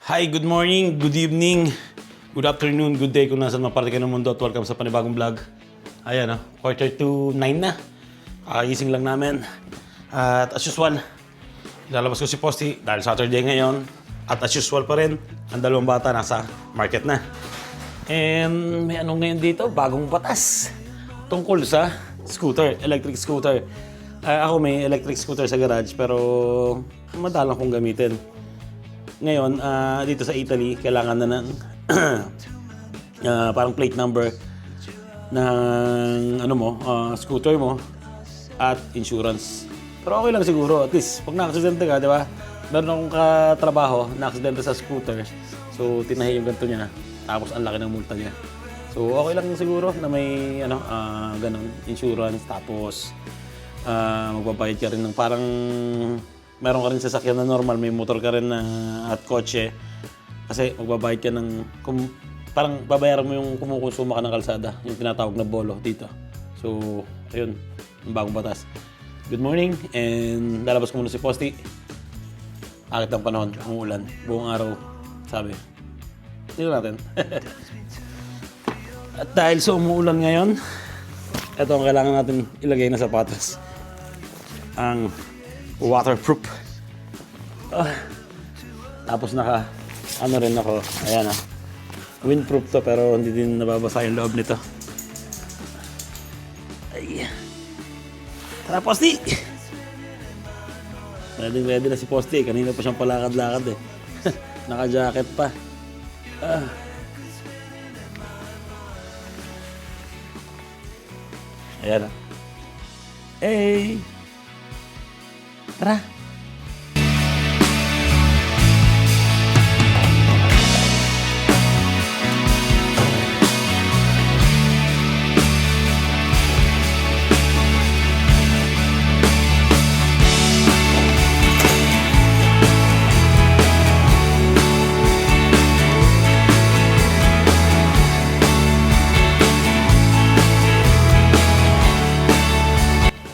Hi, good morning, good evening, good afternoon, good day kung nasan maparte ka ng mundo at welcome sa panibagong vlog. Ayan, 8:45 na. Kakagising lang namin. At as usual, ilalabas ko si Posty dahil Saturday ngayon. At as usual pa rin, ang dalawang bata nasa market na. And may ano ngayon dito, bagong batas. Tungkol sa scooter, electric scooter. Ako may electric scooter sa garage pero madalang kong gamitin. Ngayon, dito sa Italy, kailangan na ng parang plate number ng scooter mo at insurance. Pero okay lang siguro, at least pag na-aksidente ka, di ba? Meron akong katrabaho na-aksidente sa scooter. So, tinahi yung ganito niya. Tapos, ang laki ng multa niya. So, okay lang siguro na may ganun, insurance. Tapos, magbabayad ka rin ng parang meron ka rin sasakyan na normal, may motor ka rin na at kotse. Kasi magbabayad ka ng, parang babayaran mo yung kumukonsuma ka ng kalsada, yung tinatawag na bolo dito. So, ayun, ang bagong batas. Good morning, and lalabas ko muna si Posty. Akit ang panahon, umuulan, buong araw, sabi. Tingnan natin. At dahil sa umuulan ngayon, ito ang kailangan natin ilagay na sapatos. Ang waterproof. Tapos rin ako, ayan windproof to pero hindi din nababasa yung loob nito. Ay. Tara, Posty! Ready na si Posty. Kanina pa siyang palakad-lakad eh. Naka-jacket pa. Ayan Hey! Tara!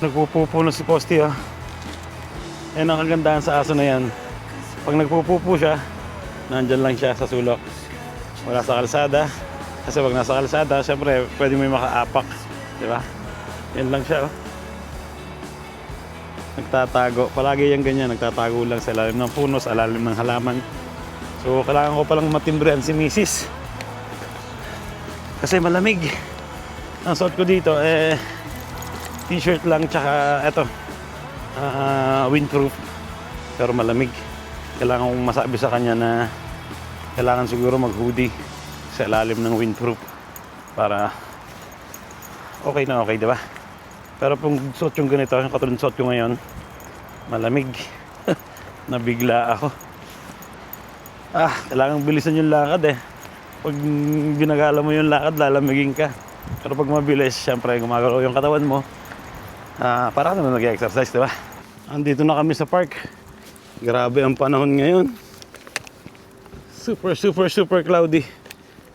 Nagpupupo na si Posty Yan ang kagandahan sa aso na yan. Pag nagpupupo siya, nandyan lang siya sa sulok. Wala sa kalsada. Kasi pag nasa kalsada, syempre pwede may makaapak. Diba? Yan lang siya Nagtatago. Palagi yan ganyan. Nagtatago lang sa ilalim ng puno, sa ilalim ng halaman. So kailangan ko palang matimbrihan si Mrs. Kasi malamig. Ang suot ko dito t-shirt lang tsaka eto windproof pero malamig. Kailangan kong masabi sa kanya na kailangan siguro mag-hoodie sa ilalim ng windproof para okay na okay, diba? Pero kung suot yung ganito, yung katulad suot ko ngayon, malamig. Nabigla ako. Kailangan bilisan yung lakad pag binagala mo yung lakad, lalamigin ka. Pero pag mabilis, syempre gumagalaw yung katawan mo. Para ka naman nag-exercise, diba? Andito na kami sa park. Grabe ang panahon ngayon. Super cloudy.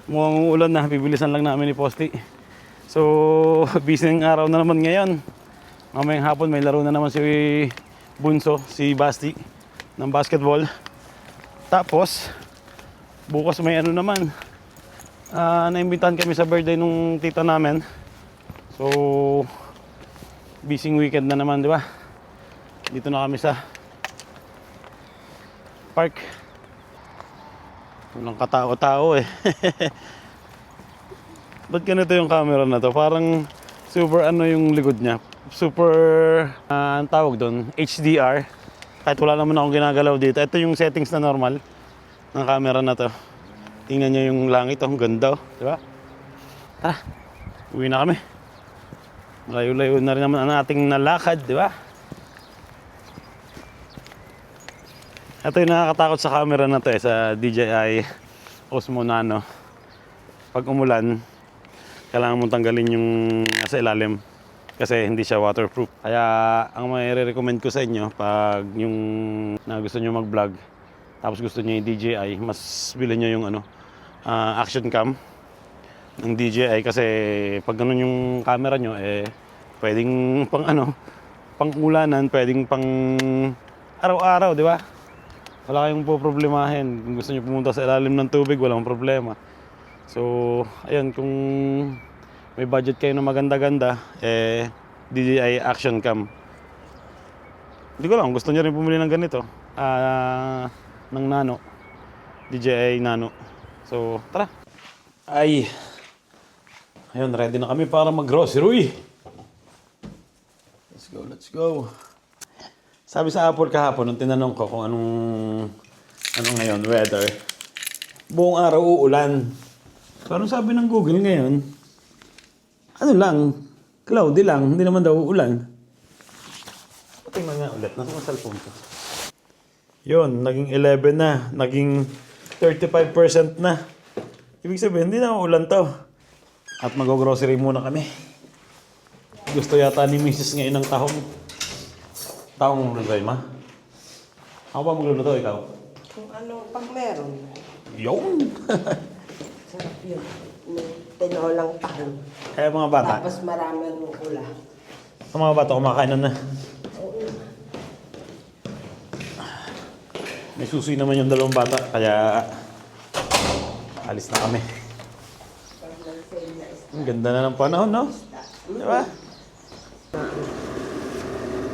Mukhang ulan na. Bibilisan lang namin ni Posty. So, busy ng araw na naman ngayon. Mamayang hapon may laro na naman si Bunso, si Basti ng basketball. Tapos, bukas may naman. Naimbitahan kami sa birthday nung tita namin. So, busy weekend na naman, di ba? Dito na kami sa park. Walang katao-tao Ba't ganito yung camera na to? Parang super yung likod niya. Super, ang tawag doon, HDR. Kahit wala naman akong ginagalaw dito. Ito yung settings na normal ng camera na to. Tingnan nyo yung langit, ang ganda, di ba? Tara, uwi na kami. Layo-layo na rin naman ang ating nalakad, di ba? Ito yung nakakatakot sa camera na to sa DJI Osmo Nano. Pag umulan, kailangan mong tanggalin yung nasa ilalim kasi hindi siya waterproof. Kaya ang may recommend ko sa inyo pag yung gusto nyo mag-vlog tapos gusto nyo yung DJI, mas bilhin nyo yung action cam ng DJI kasi pag ganun yung camera nyo pwedeng pang pang ulanan, pwedeng pang araw-araw, di ba? Wala kayong poproblemahin. Kung gusto nyo pumunta sa ilalim ng tubig, walang problema. So, ayun, kung may budget kayo na maganda-ganda, DJI Action Cam. Hindi ko lang, gusto nyo rin bumili ng ganito. Ng Nano. DJI Nano. So, tara. Ayun, ready na kami para mag-grocery. Let's go. Sabi sa Apple kahapon, nung tinanong ko kung anong ngayon, weather. Buong araw uulan. Parang sabi ng Google ngayon, ano lang, cloudy lang, hindi naman daw uulan. Tingnan nga ulit, nasa mga cellphone ko. Yun, naging 11 na, naging 35% na. Ibig sabihin, hindi na uulan to. At mag-grocery muna kami. Gusto yata ni Mrs. ngayon ng tahong. Tahong magluluto, ma? Ako ba magluluto, ikaw? Kung ano, pag meron. Yun! Sarap yun. May tinolang tahong. Kaya mga bata, Tapos marami ng ula. ang mga bata kumakain na. May susi naman yung dalawang bata, kaya alis na kami. Ang ganda na ng panahon, no? Diba?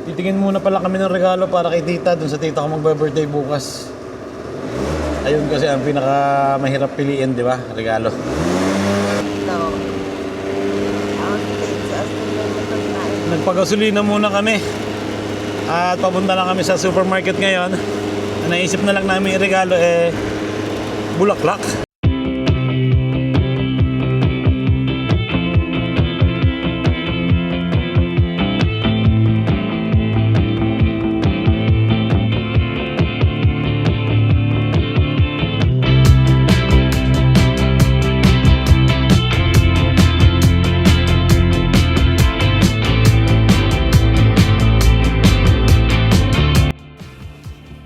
Titingin muna pala kami ng regalo para kay tita, dun sa tita ko magbe-birthday bukas. Ayun kasi ang pinaka mahirap piliin, di ba? Regalo. No. Nagpagasolina muna kami. At papunta lang kami sa supermarket ngayon. Naisip na lang namin regalo bulaklak.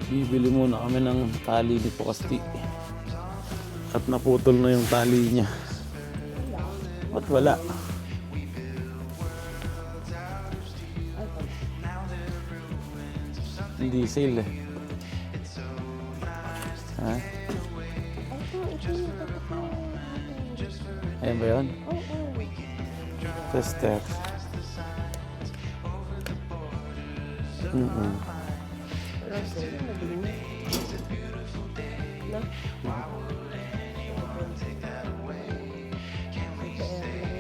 Bibili muna kami ng tali ni Pokasti. At naputol na yung tali niya. Ba't wala? Hindi sale eh. Ha? Ayan ba yun? Tester.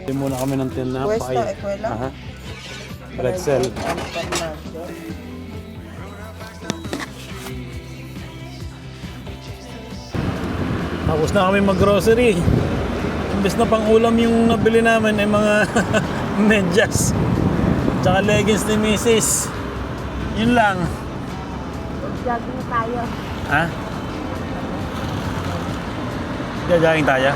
Hindi muna kami ng tinapay. Pwesto, ekwela? Aha. Pretzel. Tapos na kami mag-grocery. Imbes na pang ulam yung nabili namin ay mga medyas. Tsaka leggings ni Mrs. Yun lang. Jogging tayo. Ha? Jogging tayo?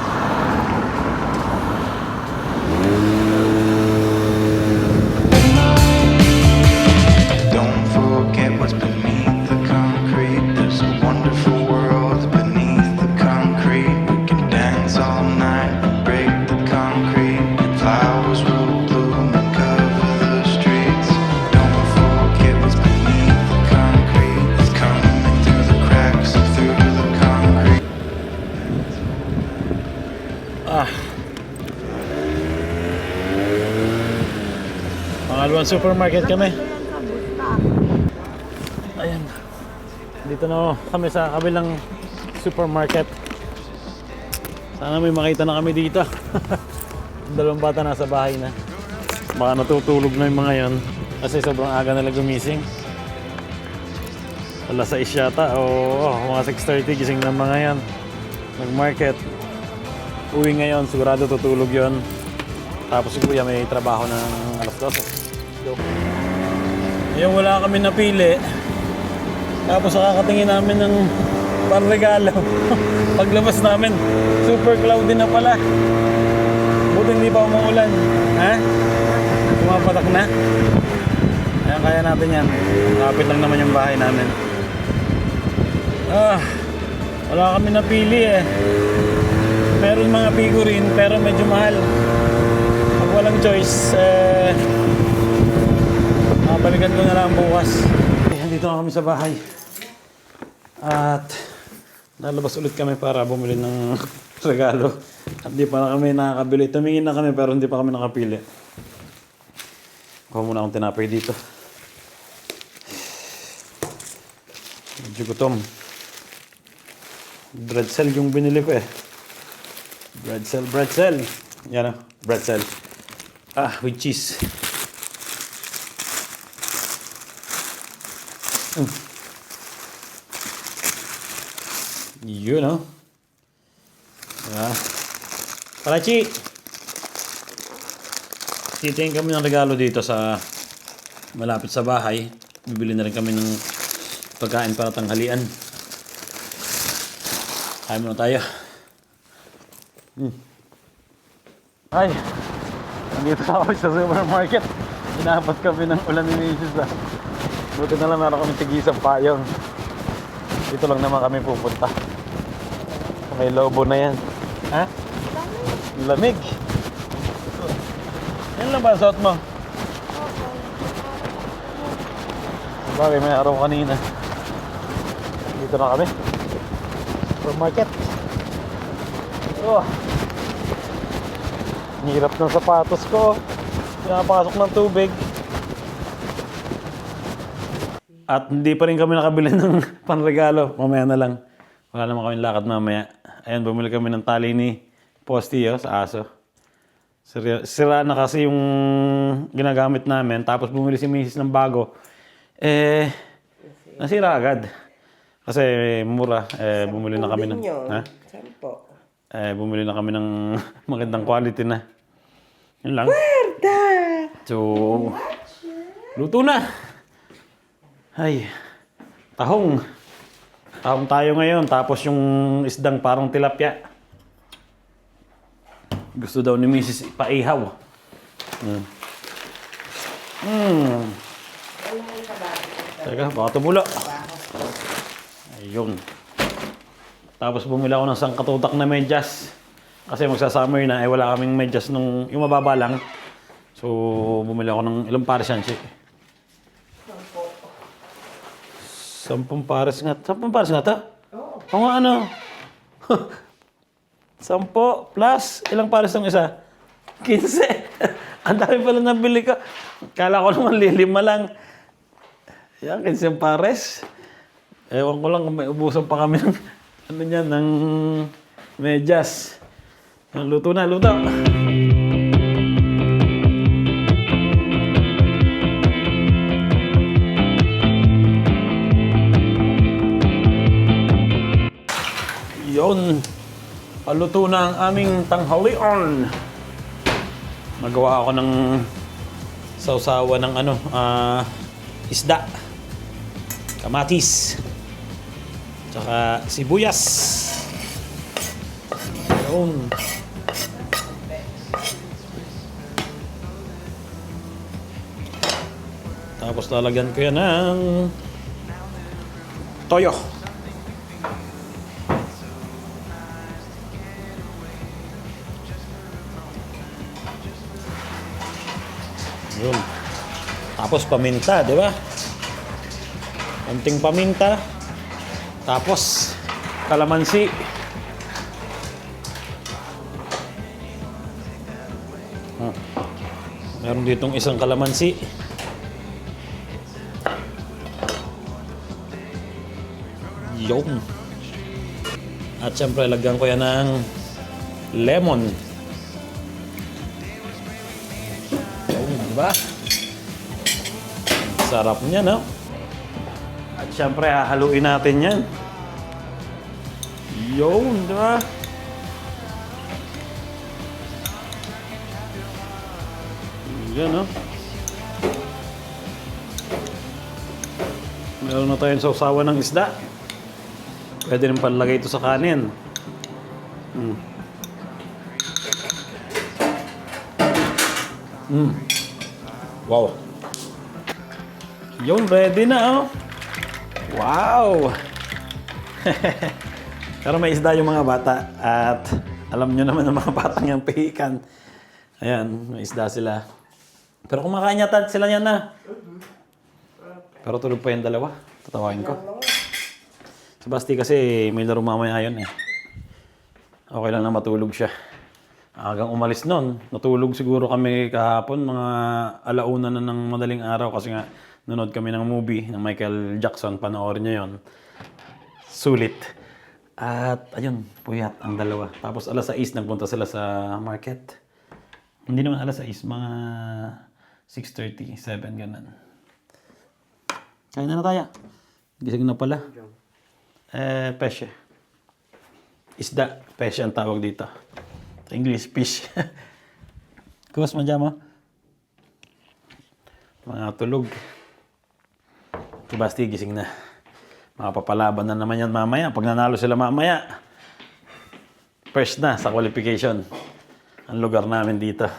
Don't forget what's beneath the concrete. There's a wonderful world beneath the concrete. We can dance all night, break the concrete. Flowers will bloom and cover the streets. Don't forget what's beneath the concrete. It's coming through the cracks and through the concrete. Pangalawang supermarket kami. Ayan. Dito na kami sa kabilang supermarket. Sana may makita na kami dito. Dalawang bata nasa bahay na. Baka natutulog na yung mga yon kasi sobrang aga nila gumising. Alas 6 yata o mga 6:30 gising ng mga yan. Nag-market. Uwi ngayon, sigurado tutulog yon. Tapos si Kuya may trabaho ng alas 12. Ngayon wala kami napili. Tapos nakakatingin namin ng panregalo. Paglabas namin, super cloudy na pala. Buti hindi pa umuulan. Ha? Pumapatak na. Ayan, kaya natin yan. Kapit lang naman yung bahay namin. Wala kami napili eh. Meron mga figurine pero medyo mahal. Pag walang choice, balikan ko na lang bukas. Dito na kami sa bahay. At nalabas ulit kami para bumili ng regalo. At di pa na kami nakakabili. Tumingin na kami pero hindi pa kami nakapili. Kuha muna akong tinapay dito. Medyo gutom. Bretzel yung binili ko eh. Bretzel. Yan o, bretzel. With cheese. Yun o. Palachi! Titingin kami ng regalo dito sa malapit sa bahay. Bibili na rin kami ng pagkain para tanghalian. Kain muna tayo. Ay! Nandito na kami sa supermarket. Inaabot kami ng ulan ni Mrs. Buti na lang meron kami tigisang payong. Dito lang naman kami pupunta. May lobo na yan. Ha? Lamig. Yan lang ba ang suot mo? Bagay, may araw kanina. Dito na kami. Supermarket. Ang hirap ng sapatos ko. Pinapasok ng tubig. At hindi pa rin kami nakabili ng panregalo. Mamaya na lang. Wala naman kami lakad mamaya. Ayan, bumili kami ng tali ni Postio sa aso. Sira na kasi yung ginagamit namin. Tapos bumili si Mrs. ng bago. Nasira agad. Kasi mura. Bumili na kami ng... Ha? Sampo. Bumili na kami ng magandang quality na. Yun lang. Puerta! So, luto na. Ay, tahong. Tahong tayo ngayon. Tapos yung isdang parang tilapia. Gusto daw ni Mrs. ipaihaw. Teka, baka tumulo. Ayun. Tapos bumili ako ng sangkatutak na medyas. Kasi magsa-summer na, wala kaming medyas nung yung mababa lang. So, bumili ako ng ilang pares yan, si. 10 pares nga. 10 pares nga ta? Oo. Nga ano? 10 plus, ilang pares ng isa? 15. Ang dami pala nabili ko. Kala ko naman lilima lang. Yan, 15 pares. Ewan ko lang kung may ubusan pa kami ng ano niyan, ng medyas. Luto na, luto. Yun. Paluto na ang aming tanghalian. Magawa ako ng sausawa ng ano, isda. Kamatis. Tsaka sibuyas. Yun. Tapos lalagyan ko yan ng toyo. Yun. Tapos paminta, di ba? Konting paminta. Tapos kalamansi. Meron ditong isang kalamansi. Yun. At syempre lagyan ko yan ng lemon. Diba? Sarap niya, no? At syempre, hahaluin natin yan. Yun, diba? Yan, no? Meron na tayong sausawan ng isda. Pwede rin palagay ito sa kanin. Wow. Yun, ready na, oh. Wow. Pero may isda yung mga bata. At alam nyo naman ang mga batang yung pihikan. Ayan, may isda sila. Pero kumakain yata sila yan na. Pero tulog pa yung dalawa. Tatawagin ko. Si Basti kasi may laro mamaya yun eh. Okay lang na matulog siya. Hanggang umalis nun, natulog siguro kami kahapon, mga alauna na ng madaling araw kasi nga nanood kami ng movie ng Michael Jackson, panoorin niyo yon. Sulit. At ayun, puyat ang dalawa. Tapos alas 6 nagpunta sila sa market. Hindi naman alas 6, mga 6:30, 7, ganun. Kain na tayo. Gising na pala. Peshe. Isda. Peshe ang tawag dito. Sa English, fish. Kuwas man dyan mo. Mga tulog. Si Basti gising na. Makapapalaban na naman yan mamaya. Pag nanalo sila mamaya, first na sa qualification. Ang lugar namin dito.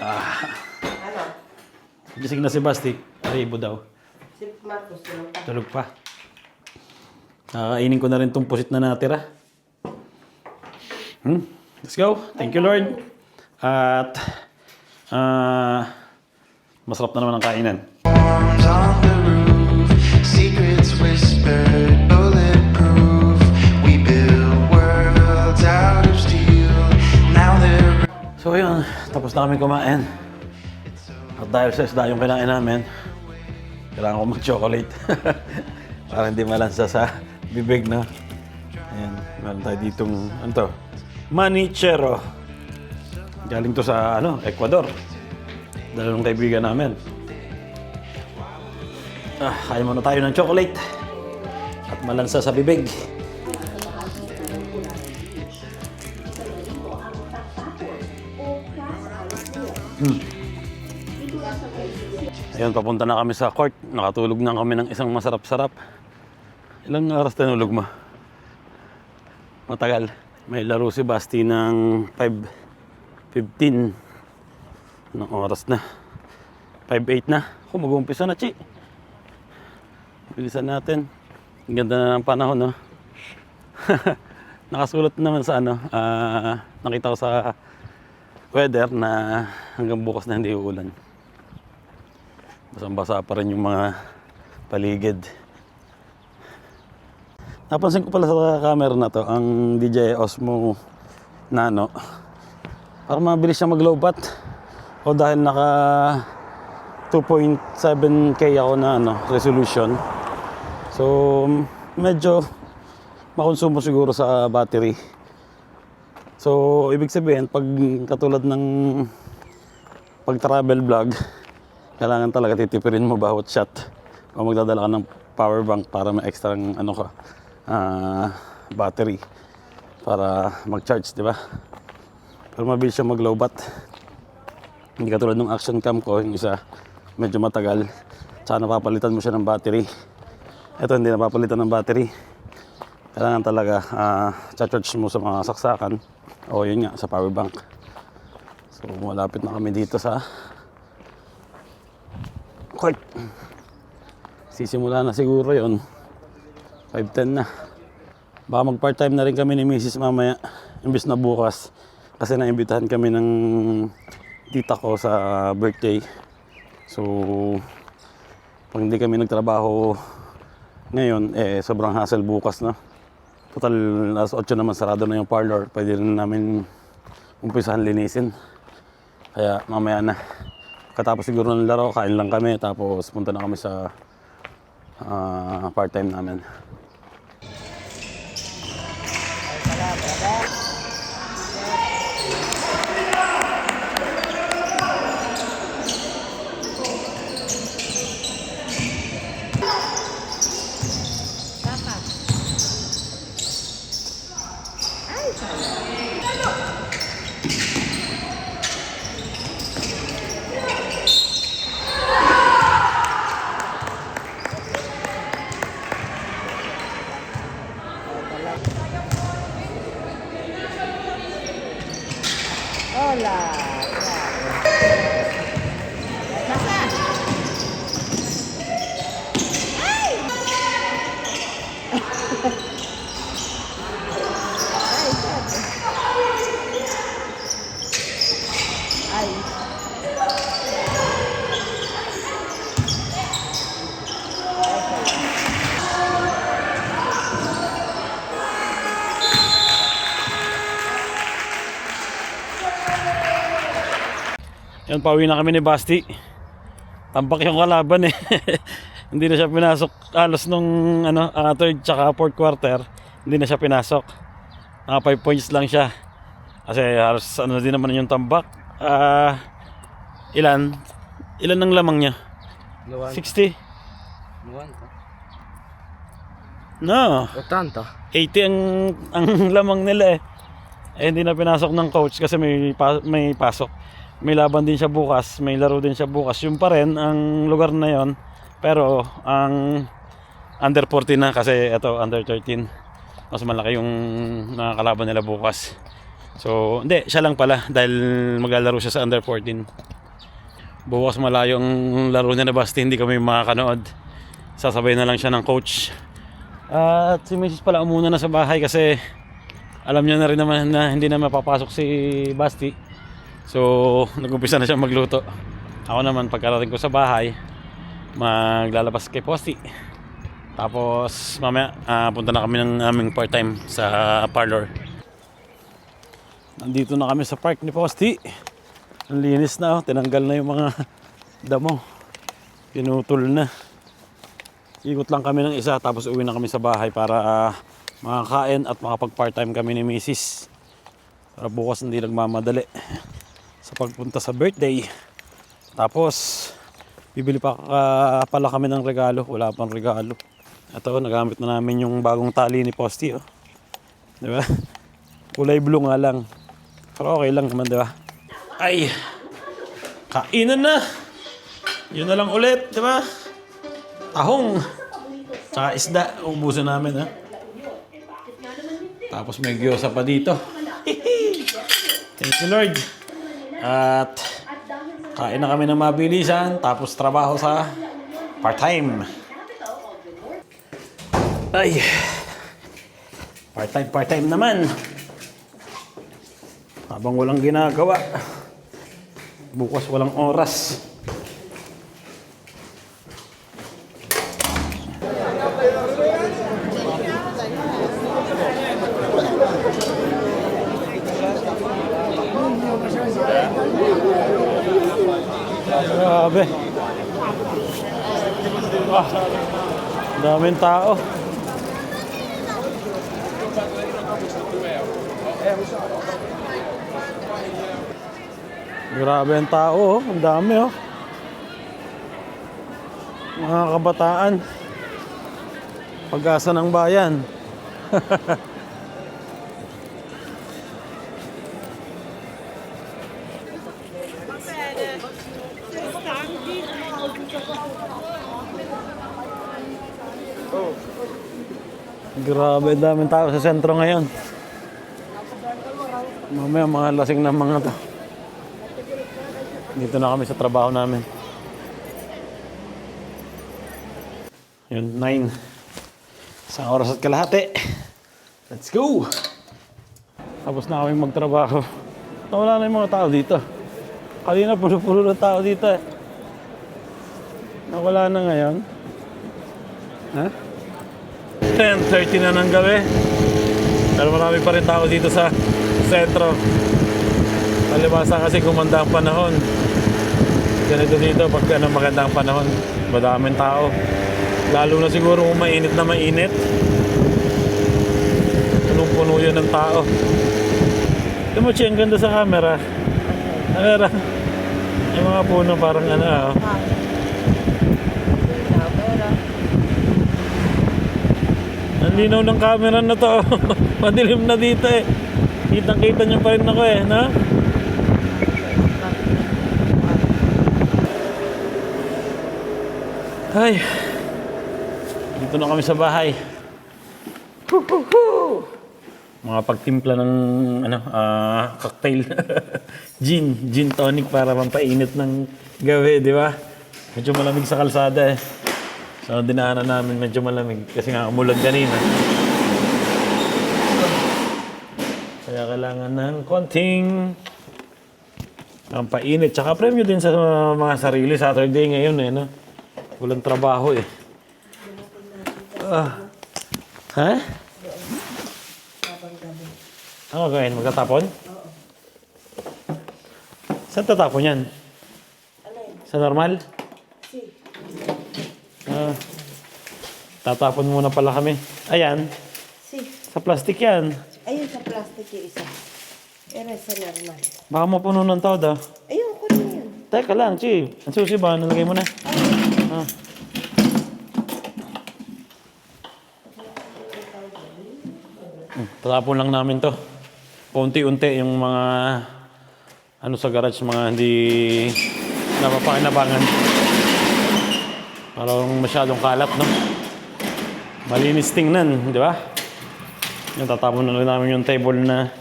Ano? Gising na si Basti. Aribo daw. Si Marcos tulog pa. Tulog pa. Kakainin ko na rin itong pusit na natira. Let's go. Thank you, Lord. At masarap na naman ang kainan. Arms on the roof, secrets whispered, bulletproof. We build worlds out of steel. Now they're So yun, tapos na kami kumain. At dahil sa isda yung kinain namin, kailangan ko mag-chocolate. Para hindi malansa sa bibig na. Ayan, meron tayo ditong, ano to? Manichero. Galing to sa, Ecuador. Dalawang kaibigan namin. Kaya muna tayo ng chocolate. At malansa sa bibig. Ayun, papunta na kami sa court. Nakatulog na kami ng isang masarap-sarap. Ilang oras tinulog mo? Matagal. May laro si Basti ng 5:15. Anong oras na? 5:08 na. Mag-uumpisa na, Chi. Bilisan natin. Ang ganda na ng panahon, no? Nakasulat naman sa nakita ko sa weather na hanggang bukas na hindi uulan. Basang-basa pa rin yung mga paligid. Napansin ko pala sa camera na to, ang DJI Osmo Nano. Parang mabilis siya mag-low-bat. O dahil naka 2.7K ako na resolution. So, medyo makonsumo siguro sa battery. So, ibig sabihin, pag katulad ng pag-travel vlog, kailangan talaga titipirin mo bawat shot. O magdadala ka ng power bank para may extra battery para mag-charge, di ba? Pero mabilis siya mag-low bat. Hindi katulad ng action cam ko, yung isa medyo matagal. Tsaka napapalitan mo siya ng battery. Ito hindi napapalitan ng battery. Kailangan talaga charge mo sa mga saksakan. O yun nga, sa power bank. So malapit na kami dito sa court. Sisimula na siguro yun. 5:10 na. Baka mag part-time na rin kami ni Mrs. mamaya. Imbis na bukas. Kasi naimbitahan kami ng tita ko sa birthday. So, pag hindi kami nagtrabaho ngayon, sobrang hassle bukas na. Total, alas 8 naman sarado na yung parlor. Pwede rin namin umpisahan linisin. Kaya mamaya na. Katapos siguro ng laro, kain lang kami. Tapos punta na kami sa part-time namin. Hola. Yan, pauwi na kami ni Basti. Tampak yung kalaban eh. Hindi na siya pinasok halos nung third tsaka fourth quarter. Hindi na siya pinasok. 5 points lang siya. Kasi halos din naman yung tambak. Ilan ang lamang niya? 60? No. 80. 80 ang lamang nila eh. Hindi na pinasok ng coach kasi may pasok. May laban din siya bukas, may laro din siya bukas. Yung pa rin ang lugar na yon. Pero ang under 14 na kasi ito under 13. Mas malaki yung nakakalaban nila bukas. So, hindi, siya lang pala dahil maglalaro siya sa under 14. Bukas malayo ang laro niya na Basti, hindi kami makakanood. Sasabay na lang siya ng coach. At si Mrs. pala umuna na sa bahay kasi alam niya na rin naman na hindi na mapapasok si Basti. So, nag-umpisa na siya magluto. Ako naman, pagkarating ko sa bahay, maglalabas kay Posti. Tapos, mamaya, punta na kami ng aming part-time sa parlor. Nandito na kami sa park ni Posti. Ang linis na, tinanggal na yung mga damo. Pinutol na. Ikot lang kami ng isa, tapos uwi na kami sa bahay para makakain at makapag-part-time kami ni Mrs. Para bukas hindi nagmamadali sa pagpunta sa birthday. Tapos bibili pa pala kami ng regalo. Wala pang regalo. Ito, nagamit na namin yung bagong tali ni Posti, oh. Diba? Kulay blue nga lang, pero okay lang naman, diba? Ay, kainan na. Yun na lang ulit, diba? Tahong tsaka isda, ubusin namin, ha. Tapos may gyoza pa dito. Thank you, Lord. At kain na kami ng mabilisan, tapos trabaho sa part-time. Ay, part-time naman. Habang walang ginagawa, bukas walang oras. Grabe. Daming tao. Grabe ang tao, oh. Ang dami, oh. Mga kabataan. Pag-asa ng bayan. Grabe, daming tao sa sentro ngayon. Mamaya mga lasing na mga to. Dito na kami sa trabaho namin. Yun, 9. Isang oras at kalahati. Let's go! Tapos na kami magtrabaho. Wala na yung mga tao dito. Kanina pulo-pulo ng tao dito eh. Nawala na ngayon. Ha? 10:30 na ng gabi. Pero marami pa rin tao dito sa sentro. Palibasa kasi gumanda ang panahon. Ganito dito pag maganda ang panahon, madaming tao. Lalo na siguro kung mainit na mainit. Punong-puno yun ng tao. Ito mo, Chi, ang ganda sa camera. Camera. Yung mga puno parang oh. Ang linaw ng camera na to. Madilim na dito eh. Kitang-kita nyo pa rin ako eh, na? Ay. Dito na kami sa bahay. Mga pagtimpla ng cocktail. Gin tonic para pampainit ng gabi, di ba? Medyo malamig sa kalsada eh. So dinaanan namin medyo malamig kasi nga umulan kanina. Kaya kailangan ng konting pampainit. Tsaka premyo din sa mga sarili. Saturday ngayon eh, no? Walang trabaho eh. Ha? Ano gawin? Magtatapon? Saan tatapon yan? Sa normal? Si. Ah, tatapon muna pala kami. Ayan, Si. sa plastic yan. Ayun sa plastic yung isa. Ere sa normal. Baka mapuno ng todo. Ayun, ko na yan. Teka lang, Chi. Ang susi ba? Nalagay mo na. Ah. Tatapon lang namin to. Unti-unti yung mga ano sa garage, mga hindi napapakinabangan. Parang masyadong kalat, no? Malinis tingnan, di ba? Yung tatapon na lang namin yung table na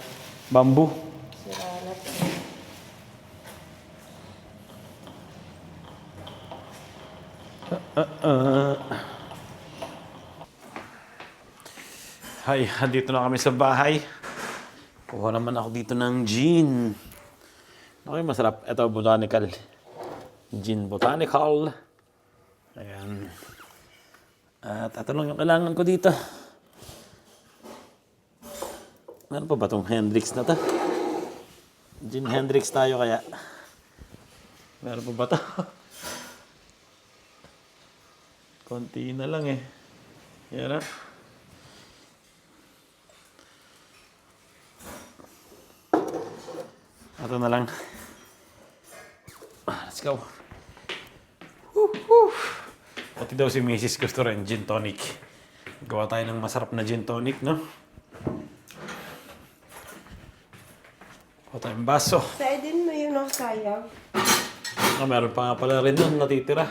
bamboo. Hi, dito na kami sa bahay. Kuha naman ako dito ng gin. Okay, masarap. Ito, botanical. Gin botanical. Ayan. At ito lang yung kailangan ko dito. Meron pa ba itong Hendrix na to? Gin Hendrix tayo kaya. Meron pa ba ito? Konti na lang eh. Yan na. Ito na lang. Let's go. Pati daw si Mrs. gusto rin gin tonic. Gawa tayo ng masarap na gin tonic, no? Gawa tayong baso. Sa din mo yun ang sayang. Meron pa nga pala rin doon natitira.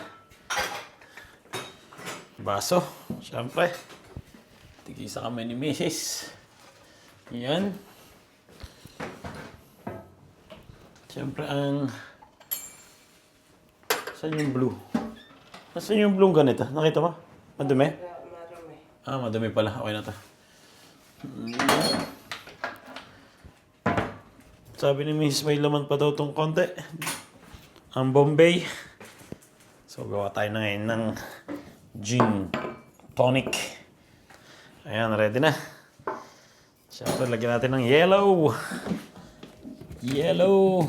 Baso, syempre. Tigisa kami ni Mrs. Yan. Syempre ang... Saan yung blue? Nasaan yung blue ganito? Nakita mo? Madumi? Marami. Ah, madumi pala. Okay na to. Sabi ni Mrs. may laman pa daw tong konti. Ang Bombay. So, gawa tayo na ngayon ng gin tonic. Ayan, ready na. Siyempre, lagyan natin ng yellow. Yellow.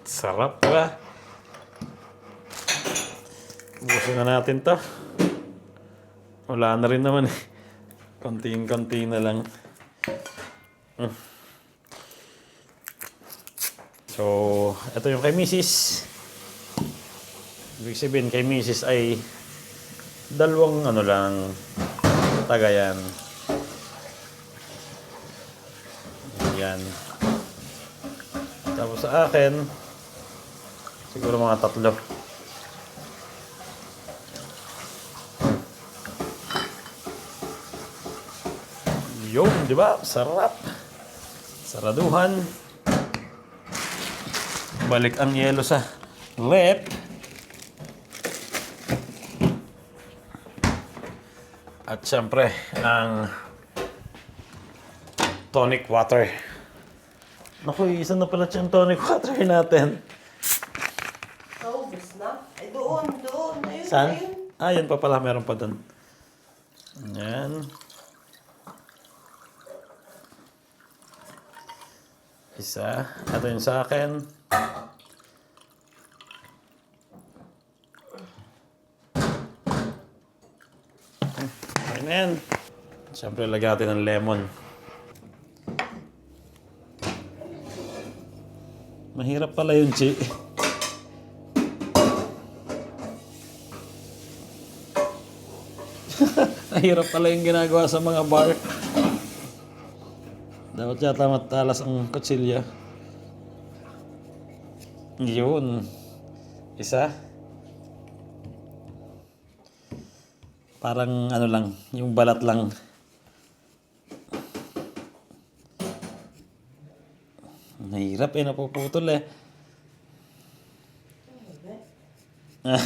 Sarap, diba? Busin na natin to. Wala na rin naman eh. Konting-konti na lang. So, ito yung kay Mrs. Ibig sabihin kay Mrs. ay dalawang ano lang tagayan. Yan. Tapos sa akin, siguro mga 3. Yun, di ba? Sarap. Saraduhan. Balik ang yelo sa lip. At syempre, ang tonic water. Naku, isa na pala yung tonic water natin. Naubos na? Ay, doon. Ayun, Saan? ayun. Ah, yun pa pala. Meron pa doon. Ayan. Isa. Ito yung sa akin. Okay na yan. Siyempre, lagyan natin ng lemon. Mahirap pala yun, Chi. Mahirap pala yung ginagawa sa mga bar. Dapat yata matalas ang kutsilya. Yun. Isa. Parang ano lang, yung balat lang. Mahirap eh, napuputol eh. Ah.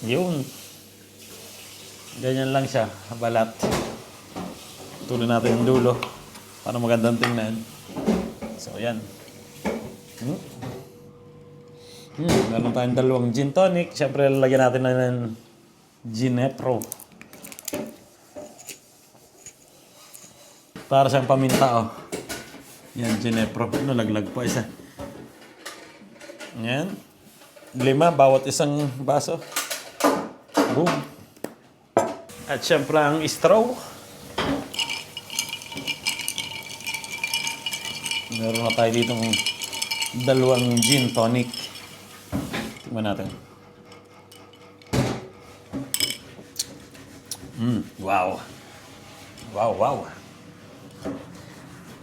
Yun. Ganyan lang siya, balat. Tuloy natin yung dulo para magandang tingnan. So, yan. Meron tayong dalawang gin tonic. Siyempre, lalagyan natin na ng Ginepro. Para siyang paminta, oh. Yan, Ginepro. Nalaglag pa isa. Yan. 5 bawat isang baso. Boom. At siyempre ang straw. Meron na tayo ditong dalawang gin tonic. Tingnan natin. Wow. Wow, wow.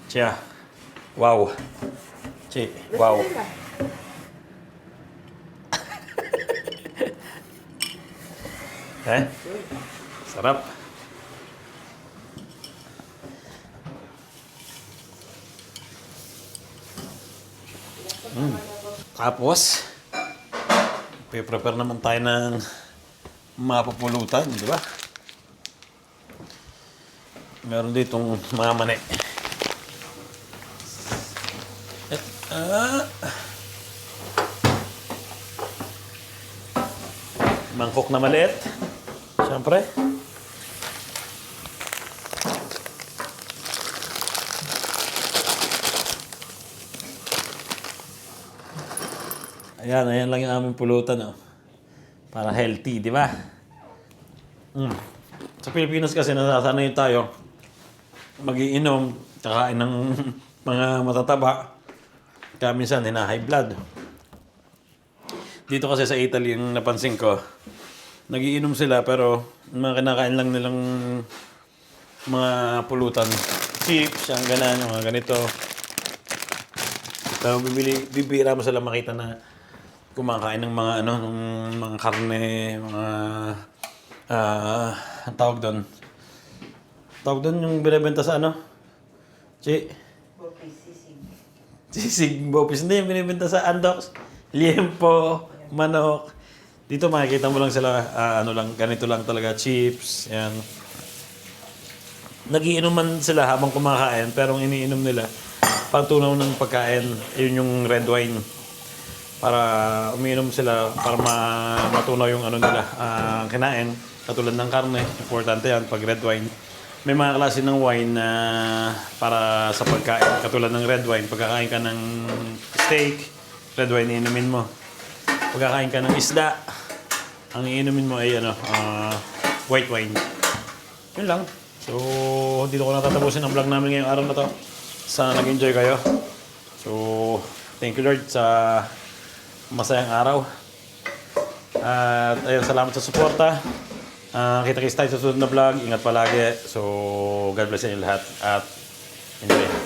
Tiya. Wow. Che, wow. Sarap. Tapos, prepare naman tayo ng mapupulutan, di ba? Meron ditong mga mani. Mangkok na maliit. Siyempre. Ayan lang yung aming pulutan, oh. Para healthy, di ba? Sa Pilipinas kasi nasasanay tayo magiinom, kakain ng mga matataba. Kaya minsan, high blood. Dito kasi sa Italy, yung napansin ko, nagiinom sila pero mga kinakain lang nilang mga pulutan. Chips, ang ganan, yung mga ganito. Pero bibira mo sila makita na kumakain ng mga ng mga karne, mga ang tawag doon. Tawag doon yung binibenta sa Bopis, sisig. Sisig, bopis. Hindi, yung binibenta sa Andox. Liempo, manok. Dito makikita mo lang sila, ganito lang talaga, chips, yan. Nagiinuman sila habang kumakain, pero ang iniinom nila, pagtunaw ng pagkain, yun yung red wine. Para umiinom sila, para matunaw yung nila, kinain. Katulad ng karne, importante yan pag red wine. May mga klase ng wine na para sa pagkain, katulad ng red wine. Pagkakain ka ng steak, red wine iinumin mo. Pagkakain ka ng isda, ang iinumin mo ay white wine. Yun lang. So, dito ko natatapusin ang vlog namin ngayong araw na to. Sana nag-enjoy kayo. So, thank you Lord sa masayang araw. At ayun, salamat sa suporta. Kita-kits tayo sa susunod na vlog. Ingat palagi. So, God bless sa inyo lahat. At enjoy.